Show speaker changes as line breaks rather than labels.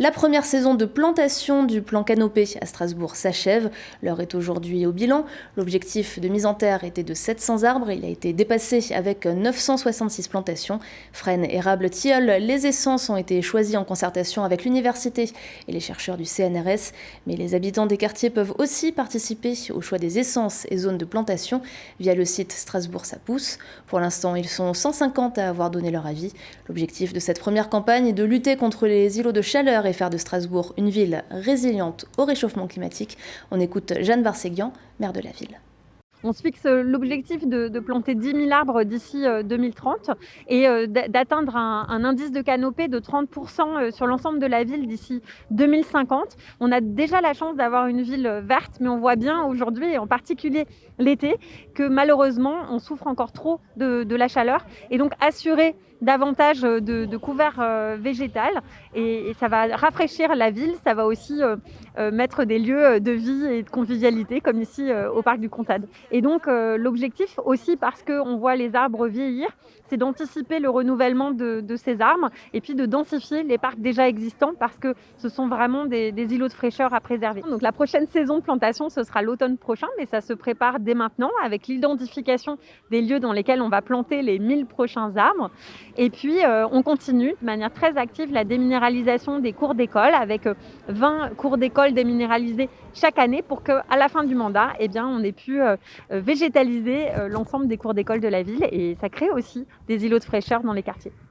La première saison de plantation du plan Canopé à Strasbourg s'achève. L'heure est aujourd'hui au bilan. L'objectif de mise en terre était de 700 arbres. Il a été dépassé avec 966 plantations. Frênes, érables, tilleuls, les essences ont été choisies en concertation avec l'université et les chercheurs du CNRS. Mais les habitants des quartiers peuvent aussi participer au choix des essences et zones de plantation via le site Strasbourg ça pousse. Pour l'instant, ils sont 150 à avoir donné leur avis. L'objectif de cette première campagne est de lutter contre les îlots de chaleur et faire de Strasbourg une ville résiliente au réchauffement climatique. On écoute Jeanne Barséguian, maire de la ville.
On se fixe l'objectif de planter 10 000 arbres d'ici 2030 et d'atteindre un indice de canopée de 30% sur l'ensemble de la ville d'ici 2050. On a déjà la chance d'avoir une ville verte, mais on voit bien aujourd'hui, et en particulier l'été, que malheureusement, on souffre encore trop de la chaleur. Et donc, assurer davantage de couvert végétal et ça va rafraîchir la ville, ça va aussi mettre des lieux de vie et de convivialité comme ici au parc du Comtade. Et donc l'objectif aussi, parce qu'on voit les arbres vieillir, c'est d'anticiper le renouvellement de ces arbres et puis de densifier les parcs déjà existants parce que ce sont vraiment des îlots de fraîcheur à préserver. Donc la prochaine saison de plantation, ce sera l'automne prochain, mais ça se prépare dès maintenant avec l'identification des lieux dans lesquels on va planter les 1000 prochains arbres. Et puis on continue de manière très active la déminéralisation des cours d'école avec 20 cours d'école déminéralisés chaque année pour qu'à la fin du mandat, eh bien, on ait pu végétaliser l'ensemble des cours d'école de la ville et ça crée aussi des îlots de fraîcheur dans les quartiers.